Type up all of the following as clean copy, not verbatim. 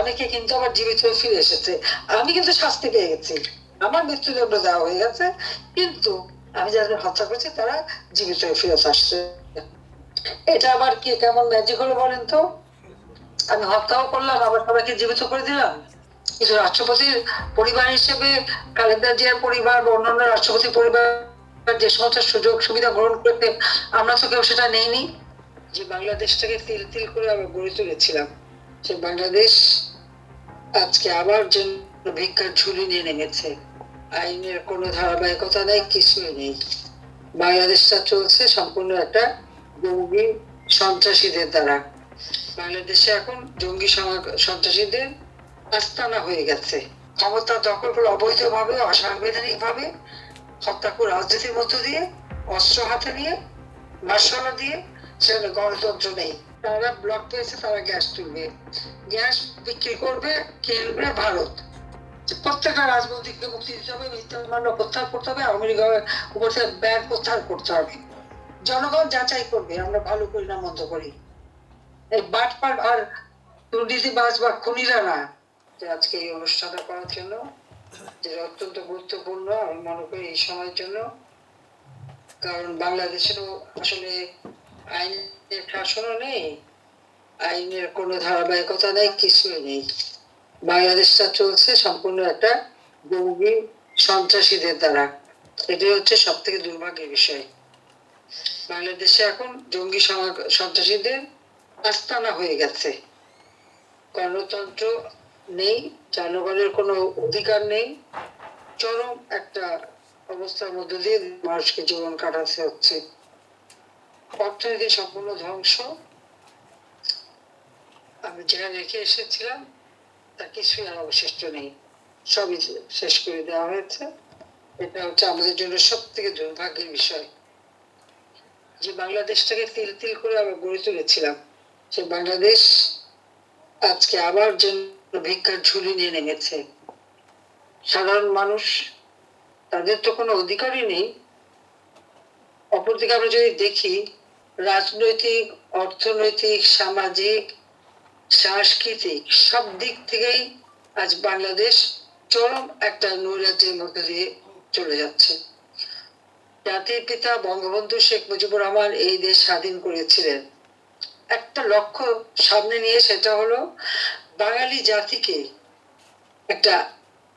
অনেকে কিন্তু আবার জীবিত হয়ে ফিরে এসেছে। আমি কিন্তু শাস্তি পেয়ে গেছি, আমার মৃত্যুদণ্ড দেওয়া হয়ে গেছে, কিন্তু আমি যাদের হত্যা করছি তারা জীবিত হয়ে ফিরে আসছে। এটা আবার কি কেমন ম্যাজিক হলো বলেন তো? আমি হত্যাও করলাম, আবার সবাইকে জীবিত করে দিলাম। কিন্তু রাষ্ট্রপতির পরিবার হিসেবে খালেদা জিয়ার পরিবার বা অন্যান্য রাষ্ট্রপতি পরিবার যে সমস্ত সুযোগ সুবিধা গ্রহণ করতে, আমরা তো কেউ সেটা নেইনি। যে বাংলাদেশটাকে তিল তিল করে আমরা গড়ে তুলেছিলাম, সে বাংলাদেশ আজকে আবার জন্য ভিক্ষার ঝুলি নিয়ে নেমেছে। আইনের কোনো ধারাবাহিকতা নেই, কিছুই নেই। বাংলাদেশটা চলছে সম্পূর্ণ একটা জঙ্গি সন্ত্রাসীদের দ্বারা। বাংলাদেশে এখন জঙ্গি সন্ত্রাসীদের আস্তানা হয়ে গেছে। ক্ষমতা দখল করে অবৈধভাবে, অসাংবিধানিক ভাবে হত্যা করে রাজনীতির মধ্য দিয়ে, অস্ত্র হাতে নিয়ে, মার্শালা দিয়ে, সেখানে গণতন্ত্র নেই। তারা ব্লক পেয়েছে, তারা গ্যাস তুলবে, গ্যাস বিক্রি করবে, কিনবে ভারত। প্রত্যেকটা রাজনৈতিককে মুক্তি দিতে হবে, মিথ্যা মান্য প্রত্যাহার করতে হবে, আওয়ামী লীগের উপর থেকে ব্যাগ প্রত্যাহার করতে হবে। জনগণ যাচাই করবে আমরা ভালো করি না মন্দ করি। এই বাটপাট আর দুর্নীতিবাজ বা খুনিরা না। আজকে এই অনুষ্ঠানটা করার জন্য, যেটা অত্যন্ত গুরুত্বপূর্ণ আমি মনে করি এই সময়ের জন্য। কারণ বাংলাদেশেরও আসলে আইনের শাসনও নেই, আইনের কোনো ধারাবাহিকতা নেই, কিছুই নেই। বাংলাদেশটা চলছে সম্পূর্ণ একটা জঙ্গি সন্ত্রাসীদের দ্বারা। এটাই হচ্ছে সব থেকে দুর্ভাগ্যের বিষয়। বাংলাদেশে এখন জঙ্গি সন্ত্রাসীদের আস্তানা হয়ে গেছে। গণতন্ত্র নেই, জনগণের কোনো অধিকার নেই, চরম একটা অবস্থার মধ্যে দিয়ে মানুষকে জীবন কাটাতে হচ্ছে। অর্থনীতি সম্পূর্ণ ধ্বংস। আমি যেটা রেখে এসেছিলাম তার কিছুই আর অবশিষ্ট নেই, সবই শেষ করে দেওয়া হয়েছে। এটা হচ্ছে আমাদের জন্য সব থেকে দুর্ভাগ্যের বিষয়। যে বাংলাদেশটাকে তিল তিল করে আমরা গড়ে তুলেছিলাম, সে বাংলাদেশ আজকে আবার জন্য ভিক্ষার ঝুলি নিয়ে নেমেছে। সাধারণ মানুষ, তাদের তো কোনো অধিকারই নেই। অপরদিকে আমরা যদি দেখি, রাজনৈতিক, অর্থনৈতিক, সামাজিক, সাংস্কৃতিক সব দিক থেকেই আজ বাংলাদেশ চরম একটা নৈরাজ্যের মধ্যে দিয়ে চলে যাচ্ছে। জাতির পিতা বঙ্গবন্ধু শেখ মুজিবুর রহমান এই দেশ স্বাধীন করেছিলেন একটা লক্ষ্য সামনে নিয়ে, সেটা হলো বাঙালি জাতিকে একটা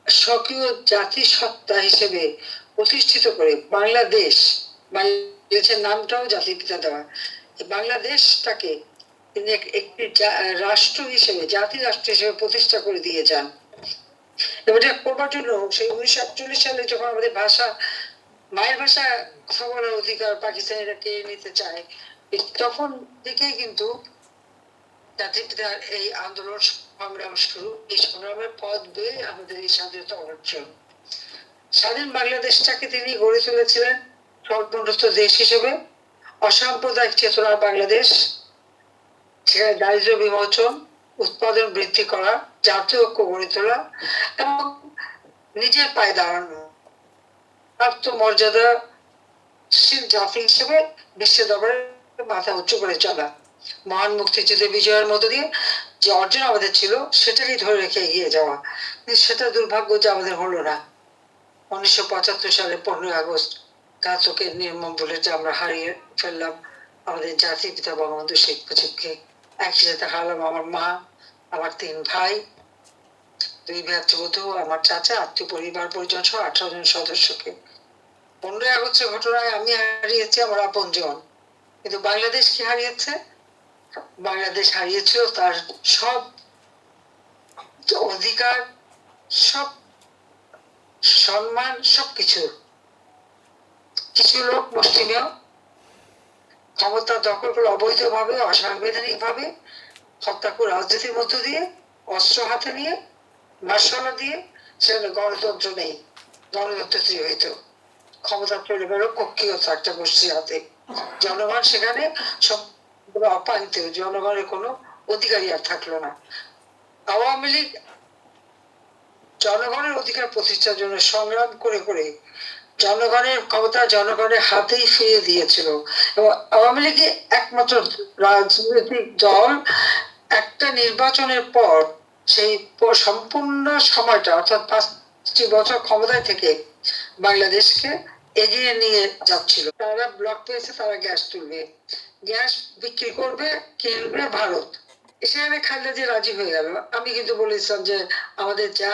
স্বকীয় জাতি সত্তা হিসেবে প্রতিষ্ঠিত করে বাংলাদেশ, বাংলাদেশের নামটাও জাতির পিতা দেওয়া, বাংলাদেশটাকে তিনি একটি রাষ্ট্র হিসেবে, জাতি রাষ্ট্র হিসেবে প্রতিষ্ঠা করে দিয়ে যান। এবং এটা করবার জন্য সেই 1948 সালে যখন আমাদের ভাষা, মায়ের ভাষা কথা বলার অধিকার পাকিস্তানিরা কেড়ে নিতে চায়, তখন থেকেই কিন্তু জাতির পিতার এই আন্দোলন সংগ্রাম শুরু। এই সংগ্রামের পথ বেয়ে আমাদের এই স্বাধীনতা অর্জন। স্বাধীন বাংলাদেশটাকে তিনি গড়ে তুলেছিলেন সর্বোন্নত দেশ হিসেবে, অসাম্প্রদায়িক চেতনার বাংলাদেশ, সেখানে দারিদ্র বিমোচন, উৎপাদন বৃদ্ধি করা, জাতীয় ঐক্য গড়ে তোলা এবং নিজের পায়ে দাঁড়ানো, আত্মমর্যাদাশীল জাতি হিসেবে বিশ্বের দরবারে মাথা উঁচু করে চলা। মহান মুক্তিযুদ্ধের বিজয়ের মধ্য দিয়ে যে অর্জন আমাদের ছিল সেটাকেই ধরে রেখে এগিয়ে যাওয়া, কিন্তু সেটা দুর্ভাগ্য যে আমাদের হলো না। 1975 সালে 15ই আগস্ট ঘাতকের নির্মম বুলেটে আমরা হারিয়ে ফেললাম আমাদের জাতির পিতা বঙ্গবন্ধু শেখ মুজিবকে। একই সাথে হারালাম আমার মা, আমার 3 ভাই, 2 ভ্রাতৃবধূ, আমার চাচা, আত্মীয় পরিবার পরিজন সহ 18 জন সদস্যকে। 15ই আগস্টের ঘটনায় আমি হারিয়েছি আমার আপনজন, কিন্তু বাংলাদেশ কি হারিয়েছে? বাংলাদেশ হারিয়েছিল তার সব অধিকার, সব সম্মান, সবকিছু। কিছু লোক মুষ্টিমেয় ক্ষমতা দখল করে অবৈধভাবে, অসাংবিধানিক ভাবে হত্যা করে রাজনীতির মধ্য দিয়ে, অস্ত্র হাতে নিয়ে, মার্শালা দিয়ে, সেখানে গণতন্ত্র নেই, গণতন্ত্র হইত ক্ষমতা পরিবারও কক্ষীয়ত একটা গোষ্ঠীর হাতে। জনগণ সেখানে সম্পূর্ণ অপায়িত, জনগণের কোনো অধিকারই আর থাকলো না। আওয়ামী লীগ জনগণের অধিকার প্রতিষ্ঠার জন্য সংগ্রাম করে করে জনগণের ক্ষমতা জনগণের হাতেই ফিরিয়ে দিয়েছিল। এবং আওয়ামী লীগের একমাত্র রাজনৈতিক দল একটা নির্বাচনের পর সেই সম্পূর্ণ সময়টা অর্থাৎ 5টি বছর ক্ষমতায় থেকে বাংলাদেশকে এগিয়ে নিয়ে যাচ্ছিল। তারা ব্লক পেয়েছে, তারা গ্যাস তুলবে, গ্যাস বিক্রি করবে, কিনবে ভারত। সেখানে খালেদা জিয়া রাজি হয়ে গেল। আমি কিন্তু বলেছিলাম যে আমাদের যা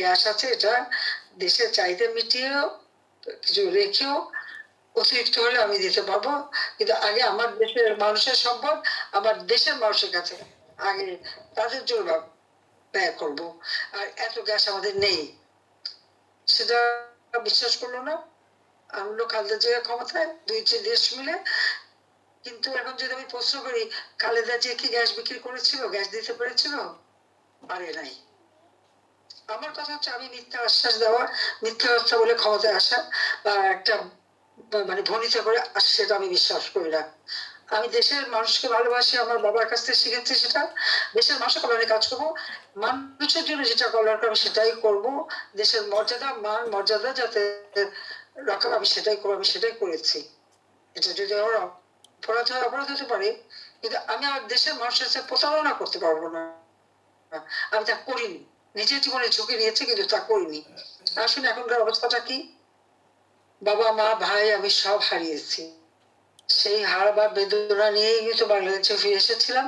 গ্যাস আছে এটা দেশের চাহিদা মিটিয়েও কিছু রেখেও অতিরিক্ত হলে আমি দিতে পারবো, কিন্তু আগে আমার দেশের মানুষের সম্পদ আমার দেশের মানুষের কাছে আগে তাদের জন্য ব্যয় করবো। আর এত গ্যাস আমাদের নেই, সেটা বিশ্বাস করলো না, আনলো খালেদা জিয়া ক্ষমতায়, 2টি দেশ মিলে। কিন্তু এখন যদি আমি প্রশ্ন করি খালেদা জিয়া কি গ্যাস বিক্রি করেছিল, গ্যাস দিতে পেরেছিল? পারে নাই। আমার কথা হচ্ছে আমি মিথ্যা আশ্বাস দেওয়া, মিথ্যা কথা বলে ক্ষমতায় আসা বা একটা মানে ভনিত করে সেটা আমি বিশ্বাস করি না। আমি দেশের মানুষকে ভালোবাসি, আমার বাবার কাছ থেকে শিখেছি সেটা। দেশের মানুষের কল্যাণে কাজ করবো, মানুষের জন্য যেটা কল্যাণ করবো সেটাই করব। দেশের মর্যাদা, মান মর্যাদা যাতে রক্ষা, আমি সেটাই করবো, আমি সেটাই করেছি। এটা যদি আমার অপরাধ হয়, অপরাধ হতে পারে, কিন্তু আমি আমার দেশের মানুষের সাথে প্রতারণা করতে পারবো না। আমি তা করিনি, নিজের জীবনে ঝুঁকি নিয়েছি কিন্তু তা করিনি। আসলে এখনকার অবস্থাটা কি, বাবা মা ভাই আমি সব হারিয়েছি। সেই হার বা বেদনা নিয়েই কিন্তু বাংলাদেশে ফিরে এসেছিলাম,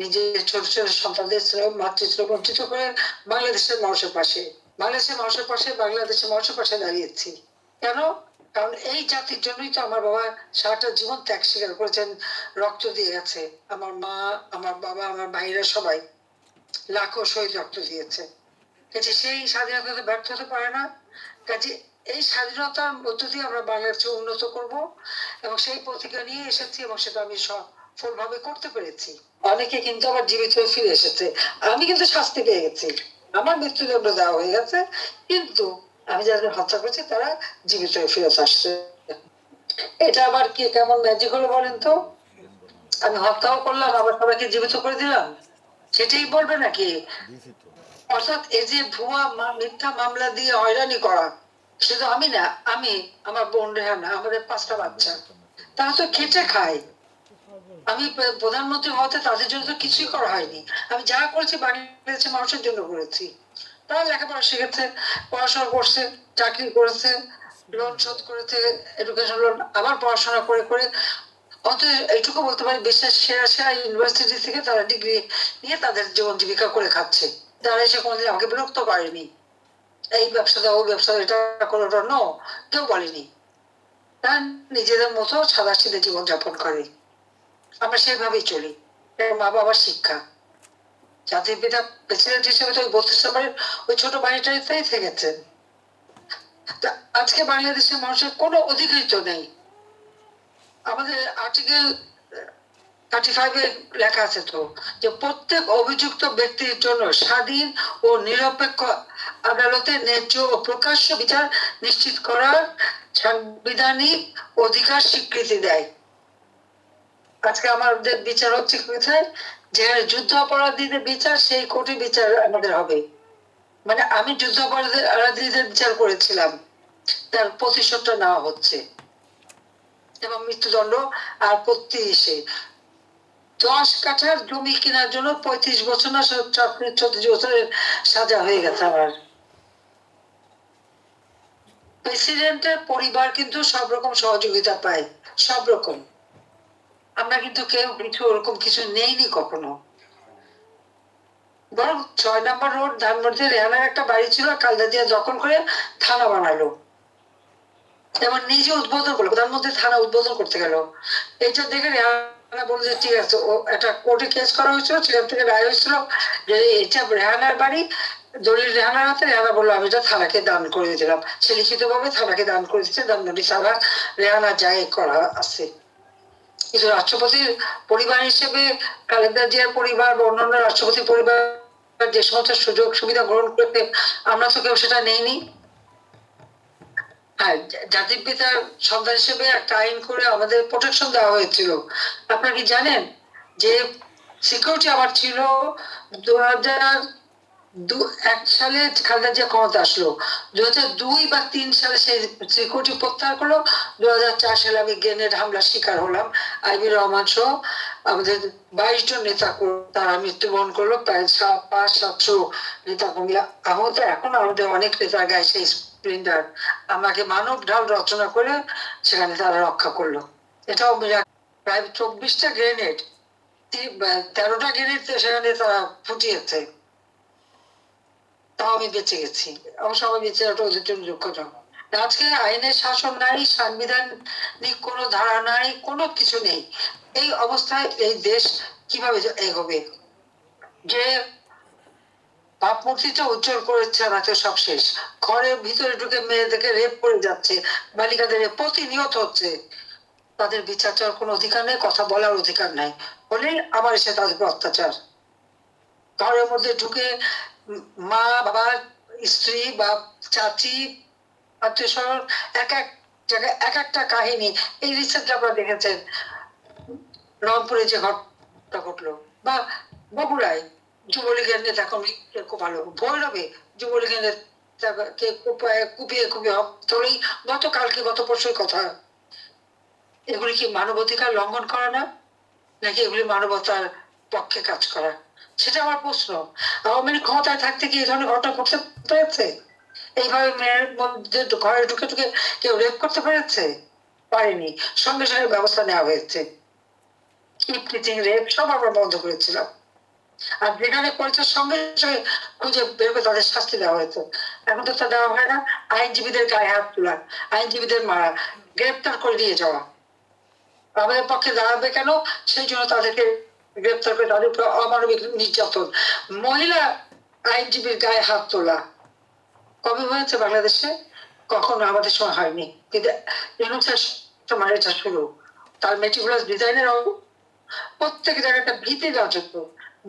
নিজের ছোট ছোট সন্তানদের মাতৃত্ব বঞ্চিত করে বাংলাদেশের মানুষের পাশে, বাংলাদেশের মানুষের পাশে, বাংলাদেশের মানুষের পাশে দাঁড়িয়েছি। কেন? কারণ এই জাতির জন্যই তো আমার বাবা সারাটা জীবন ত্যাগ স্বীকার করেছেন, রক্ত দিয়ে গেছে। আমার মা, আমার বাবা, আমার ভাইরা সবাই লাখো শহীদ রক্ত দিয়েছে। কাজে সেই স্বাধীনতা তো ব্যর্থ হতে পারে না। কাজে এই স্বাধীনতার মধ্য দিয়ে আমরা বাংলাদেশকে উন্নত করব এবং সেই প্রতিজ্ঞা নিয়ে এসেছি এবং সেটা আমি সফলভাবে করতে পেরেছি। অনেকে কিন্তু আবার জীবিত হয়ে ফিরে এসেছে, আমি কিন্তু শাস্তি পেয়ে গেছি, আমার মৃত্যুদণ্ড দেওয়া হয়ে গেছে, কিন্তু আমি যাদের হত্যা করছি তারা জীবিত হয়ে ফিরে আসছে। এটা আবার কি কেমন ম্যাজিক হলো বলেন তো? আমি হত্যাও করলাম আবার সবাইকে জীবিত করে দিলাম, সেটাই বলবে নাকি? অর্থাৎ এই যে ভুয়া মিথ্যা মামলা দিয়ে হয়রানি করা, শুধু আমি না, আমি, আমার বোন রেহানা, আমাদের 5টা বাচ্চা, তারা তো খেটে খায়। আমি প্রধানমন্ত্রী হওয়াতে তাদের জন্য তো কিছুই করা হয়নি। আমি যা করেছি বাংলাদেশের মানুষের জন্য করেছি। তারা লেখাপড়া শিখেছে, পড়াশোনা করছে, চাকরি করেছে, লোন শোধ করেছে, এডুকেশন লোন, আবার পড়াশোনা করে করে অন্তত এইটুকু বলতে পারি বিশ্বের সেরা সেরা ইউনিভার্সিটি থেকে তারা ডিগ্রি নিয়ে তাদের জীবন জীবিকা করে খাচ্ছে। তারা এসে কোনোদিন আমাকে বিরক্ত করেনি, এই ব্যবসা দাও, ওই ব্যবসা, এটা কোনোটা নো, কেউ বলেনি। তারা নিজেদের মতো সাদাসিধে জীবন যাপন করে, আমরা সেইভাবেই চলি। মা বাবার শিক্ষা, জাতির পিতা প্রেসিডেন্ট হিসেবে তো 32 নম্বরের ওই ছোট বাড়িটাই থেকেছেন। আজকে বাংলাদেশের মানুষের কোনো অধিকার তো নেই। আমাদের আর্টিকেল 35-এ লেখা আছে তো যে প্রত্যেক অভিযুক্ত ব্যক্তির জন্য স্বাধীন ও নিরপেক্ষ আদালতে ন্যায্য ও প্রকাশ্য বিচার নিশ্চিত করার সাংবিধানিক অধিকার স্বীকৃতি দেয়। আজকে আমাদের বিচার হচ্ছে কোথায়? যে যুদ্ধ অপরাধীদের বিচার, সেই কোর্টে বিচার আমাদের হবে। মানে আমি যুদ্ধ অপরাধীদের বিচার করেছিলাম, তার প্রতিশোধটা নেওয়া হচ্ছে এবং মৃত্যুদণ্ড। আর প্রতি 10 কাঠার জমি কেনার জন্য 35 বছর না 34 বছরের সাজা হয়ে গেছে আমার। প্রেসিডেন্টের পরিবার কিন্তু সব রকম সহযোগিতা পায়, সব রকম। আমরা কিন্তু কেউ কিছু ওরকম কিছু নেইনি কখনো। বরং 6 নম্বর রোড ধানমন্ডি রেহানার একটা বাড়ি ছিল, খালেদা জিয়া দখল করে থানা বানালো এবং নিজে উদ্বোধন করলো, প্রধানমন্ত্রী থানা উদ্বোধন করতে গেল। এটা দেখে রেহানা বলল যে ঠিক আছে, ও একটা কোর্টে কেস করা হয়েছিল, সেখান থেকে রায় হয়েছিল যে এটা রেহানার বাড়ি, দলিল রেহানার হাতে। রেহানা বললো আমি এটা থানাকে দান করে দিলাম, সে লিখিত ভাবে থানাকে দান করে দিচ্ছে, ধানমন্ডি থানা রেহানার জায়গায় করা আছে। কিন্তু রাষ্ট্রপতির পরিবার হিসেবে খালেদা জিয়ার পরিবার বা অন্যান্য রাষ্ট্রপতি পরিবার যে সমস্ত সুযোগ সুবিধা গ্রহণ করতে, আমরা তো কেউ সেটা নেইনি। হ্যাঁ, জাতির পিতার সন্তান হিসেবে একটা আইন করে আমাদের প্রোটেকশন দেওয়া হয়েছিল। আপনারা কি জানেন যে সিকিউরিটি আমার ছিল 2001 সালে খালেদা জিয়া ক্ষমতা আসলো, 2002 বা 3 সালে সেই সিকিউরিটি প্রত্যাহার করলো, 2004 সালে আমি গ্রেনেড হামলার শিকার হলাম, আইবি রহমান সহ আমাদের 22 জন নেতা তারা মৃত্যুবরণ করলো, প্রায় 500-700 নেতা কর্মী আহত। এখন আমাদের অনেক নেতার গায়ে সেই স্প্লেন্ডার, আমাকে মানব ঢাল রচনা করে সেখানে তারা রক্ষা করলো। এটাও প্রায় 24টা গ্রেনেড, 13টা গ্রেনেড সেখানে তারা ফুটিয়েছে, তাও আমি বেঁচে গেছি। অবশ্য আমি বেঁচে ওটা ওদের জন্য দুঃখজনক। আজকে আইনের শাসন নাই, সাংবিধানিক কোনো ধারা নাই, কোনো কিছু নেই। এই অবস্থায় এই দেশ কিভাবে এগোবে? যে ভাবমূর্তিটা উজ্জ্বল করেছে আমাকে সব শেষ। ঘরের ভিতরে ঢুকে মেয়েদেরকে রেপ করে যাচ্ছে, বালিকাদের প্রতিনিয়ত হচ্ছে। তাদের বিচার চাওয়ার কোনো অধিকার নেই, কথা বলার অধিকার নাই, বলেই আবার এসে তাদের অত্যাচার। ঘরের মধ্যে ঢুকে মা বাবা স্ত্রী বা চাচি আত্মীয় স্বজন এক এক জায়গায় এক একটা কাহিনী। এই রিসেন্ট আপনারা দেখেছেন রংপুরে যে ঘটনা ঘটলো, বা বগুড়ায় যুবলীগের নেতা কর্মী খুব ভালো, ভৈরবে যুবলীগের নেতাকে কুপিয়ে কুপিয়ে তোলেই গতকালকে গত পরশুর কথা। এগুলি কি মানবাধিকার লঙ্ঘন করা না, নাকি এগুলি মানবতার পক্ষে কাজ করা? সেটা আমার প্রশ্ন। আওয়ামী লীগ ক্ষমতায় থাকতে কি এই ধরনের ঘটনা ঘটতে পেরেছে? এইভাবে মেয়ের মধ্যে ঘরে ঢুকে ঢুকে কেউ রেপ করতে পেরেছে? পারেনি। সঙ্গে সঙ্গে ব্যবস্থা নেওয়া হয়েছে, রেপ সব আমরা বন্ধ করেছিলাম। আর যেখানে করেছে সঙ্গে সঙ্গে খুঁজে বের করে তাদের শাস্তি দেওয়া হয়েছে। এখন তো তা দেওয়া হয় না। আইনজীবীদের গায়ে হাত তোলা, আইনজীবীদের মারা, গ্রেপ্তার করে দিয়ে যাওয়া আমাদের পক্ষে দাঁড়াবে কেন? সেই জন্য তাদেরকে গ্রেপ্তার করে তাদের উপর অমানবিক নির্যাতন। মহিলা আইনজীবীর গায়ে হাত তোলা কবে হয়েছে বাংলাদেশে? কখনো আমাদের সময় হয়নি, কিন্তু সময় এটা শুরু। তার মেটিকুলাস ডিজাইনের প্রত্যেক জায়গায় একটা ভীতি রাজত্ব।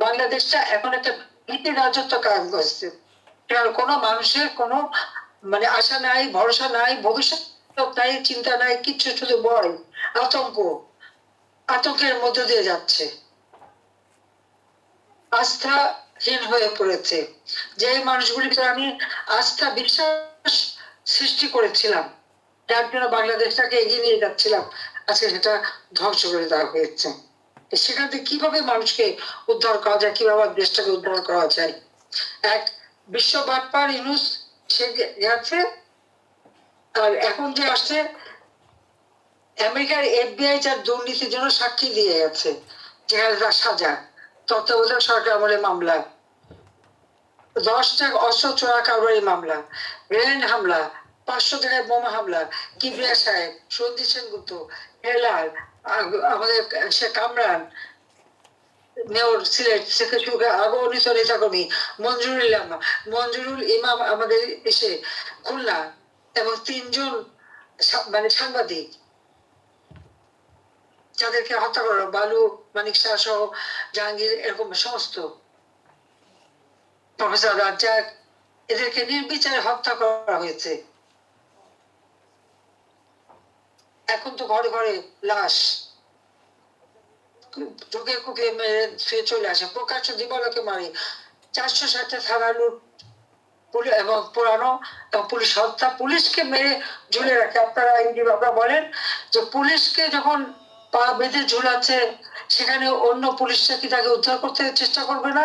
বাংলাদেশটা এখন একটা ভীতি রাজত্ব কাজ করছে। কোনো মানুষের কোনো মানে আশা নাই, ভরসা নাই, ভবিষ্যৎ নাই, চিন্তা নাই, কিচ্ছু, শুধু ভয়, আতঙ্ক, আতঙ্কের মধ্য দিয়ে যাচ্ছে। আস্থাহীন হয়ে পড়েছে। যে মানুষগুলিকে আমি আস্থা বিশ্বাস সৃষ্টি করেছিলাম, যার জন্য বাংলাদেশটাকে এগিয়ে নিয়ে যাচ্ছিলাম, আজকে সেটা ধ্বংস করে দেওয়া হয়েছে। সেখান থেকে কিভাবে মানুষকে উদ্ধার করা যায়, কিভাবে দেশটাকে উদ্ধার করা যায়? এক বিশ্ব বাটপার ইউনুস সে গেছে, আর এখন যে আসছে আমেরিকার FBI যার দুর্নীতির জন্য সাক্ষী দিয়ে গেছে, যেখানে তার সাজা, তত্ত্বাবধায়ক সরকার আমলে মামলা, 10টা অস্ত্র চোরা কারবারি মামলা, গ্রেনেড হামলা, 500 জায়গায় বোমা হামলা, কিবরিয়া সাহেব, সন্দীপ সেনগুপ্ত, হেলাল, আমাদের সে কামরান মেয়র সিলেট থেকে শুরু করে অগণিত নেতাকর্মী, মঞ্জুরুল ইমাম আমাদের এসে খুলনা, এবং 3 জন মানে সাংবাদিক যাদেরকে হত্যা করলো, বালু মানিক শাহ সহ জাহাঙ্গীর, এরকম সমস্ত, প্রফেসর রাজ্জাক, এদেরকে নির্বিচারে হত্যা করা হয়েছে। এখন তো ঘরে ঘরে লাশ, ঢুকে কুপিয়ে মেরে ফিরে চলে আসে, প্রকাশ্য দিবালোকে মারে। 460টা থানা লুট এবং পুরানো, পুলিশ হত্যা, পুলিশকে মেরে ঝুলে রাখে। আপনারা আইনজীবী আপনারা বলেন যে পুলিশকে যখন পা বেঁধে ঝুলাচ্ছে, সেখানে অন্য পুলিশরা কি তাকে উদ্ধার করতে চেষ্টা করবে না?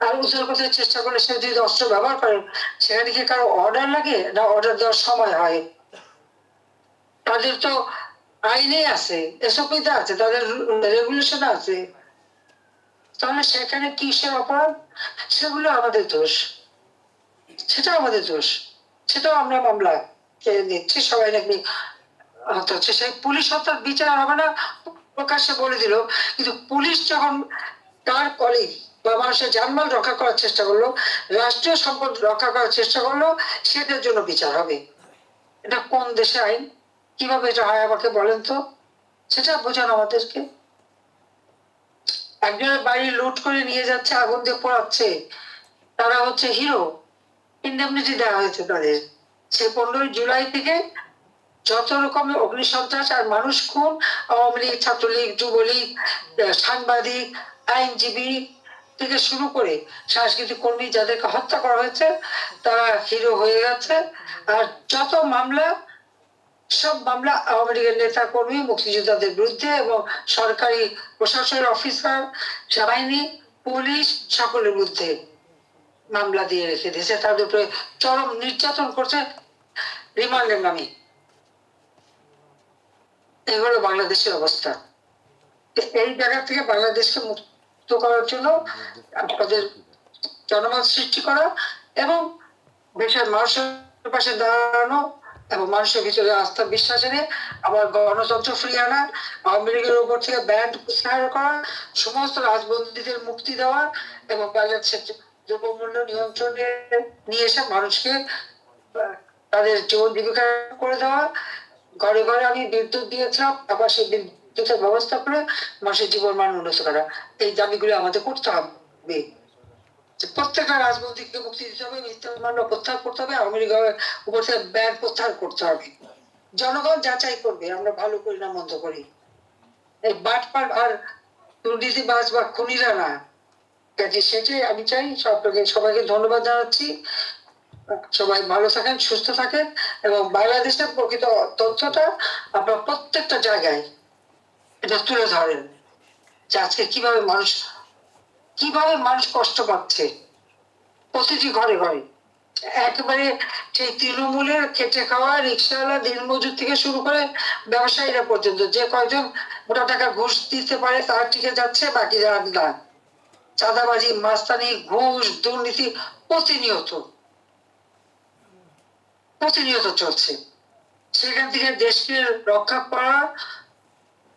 আর উদ্ধার করতে চেষ্টা করলে সে যদি অস্ত্র ব্যবহার করে, সেখানে কি কারো অর্ডার লাগে না অর্ডার দেওয়ার সময় হয়? তাদের তো আইনে আছে, এসপিতে আছে, তাদের রেগুলেশন আছে। তাহলে সেখানে কিসের অপরাধ? সেগুলো আমাদের দোষ, সেটা আমাদের দোষ, সেটাও আমরা মামলা নিচ্ছি। সবাই নাকি হচ্ছে, সেই পুলিশ হত্যার বিচার হবে না প্রকাশ্যে বলে দিল, কিন্তু পুলিশ যখন তার কলিগ বা মানুষের জানমাল রক্ষা করার চেষ্টা করলো, রাষ্ট্রীয় সম্পদ রক্ষা করার চেষ্টা করলো, সেটার জন্য বিচার হবে। এটা কোন দেশে আইন? কিভাবে এটা হয় আমাকে বলেন তো, সেটা বোঝান আমাদেরকে। একজনের বাড়ি লুট করে নিয়ে যাচ্ছে, আগুন দিয়ে পোড়াচ্ছে, তারা হচ্ছে হিরো, ইন্ডেমনিটি দেওয়া হয়েছে তাদের। সে 15 জুলাই থেকে যত রকমের অগ্নিসন্ত্রাস আর মানুষ খুন, আওয়ামী লীগ, ছাত্রলীগ, যুবলীগ, সাংবাদিক, আইনজীবী থেকে শুরু করে সাংস্কৃতিক কর্মী যাদেরকে হত্যা করা হয়েছে, তারা হিরো হয়ে গেছে। আর যত মামলা সব মামলা আওয়ামী লীগের নেতা কর্মী মুক্তিযোদ্ধাদের বিরুদ্ধে এবং সরকারি প্রশাসনের অফিসার, সেনাবাহিনী, পুলিশ সকলের বিরুদ্ধে মামলা দিয়ে রেখে দিয়েছে, তাদের উপরে চরম নির্যাতন করছে রিমান্ডের নামে। এগুলো বাংলাদেশের অবস্থা। এই জায়গা থেকে বাংলাদেশকে মুক্ত করার জন্য আপনাদের জনমত সৃষ্টি করা এবং দেশের মানুষের পাশে দাঁড়ানো এবং মানুষের ভিতরে আস্থা বিশ্বাস এনে আবার গণতন্ত্র ফিরিয়ে আনা, আওয়ামী লীগের উপর থেকে ব্যান্ড প্রত্যাহার করা, সমস্ত রাজবন্দীদের মুক্তি দেওয়া এবং বাংলাদেশের দ্রব্যমূল্য নিয়ন্ত্রণে নিয়ে এসে মানুষকে তাদের জীবন জীবিকা করে দেওয়া। ঘরে ঘরে আমি বিদ্যুৎ দিয়েছিলাম, আবার সেই বিদ্যুতের ব্যবস্থা করে মানুষের জীবন মান উন্নত করা, এই দাবিগুলো আমাদের করতে হবে। প্রত্যেকটা রাজবন্দীকে মুক্তি দিতে হবে, মিথ্যা মামলা প্রত্যাহার করতে হবে, আওয়ামী লীগের উপর থেকে ব্যান প্রত্যাহার করতে হবে। জনগণ যাচাই করবে আমরা ভালো করি না মন্দ করি। এই বাটপাট আর দুর্নীতিবাজ বা খুনিরা না। কাজে সেটাই আমি চাই। সবাইকে ধন্যবাদ জানাচ্ছি। সবাই ভালো থাকেন, সুস্থ থাকেন এবং বাংলাদেশের প্রকৃত তথ্যটা আপনার প্রত্যেকটা জায়গায় এটা তুলে ধরেন যে আজকে কিভাবে মানুষ কষ্ট পাচ্ছে প্রতিটি ঘরে ঘরে। একেবারে সেই তৃণমূলের খেটে খাওয়া রিক্সাওয়ালা, দিনমজুর থেকে শুরু করে ব্যবসায়ীরা পর্যন্ত যে কয়জন মোটা টাকা ঘুষ দিতে পারে তার টিকে যাচ্ছে, বাকি যারা না। চাঁদাবাজি, মাস্তানি, ঘুষ, দুর্নীতি প্রতিনিয়ত চলছে। সেখান থেকে দেশকে রক্ষা করা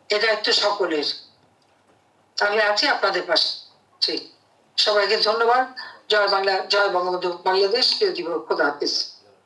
এ দায়িত্ব সকলের। আমি আছি আপনাদের পাশে। সবাইকে ধন্যবাদ। জয় বাংলা, জয় বঙ্গবন্ধু, বাংলাদেশ, খোদা হাফিজ।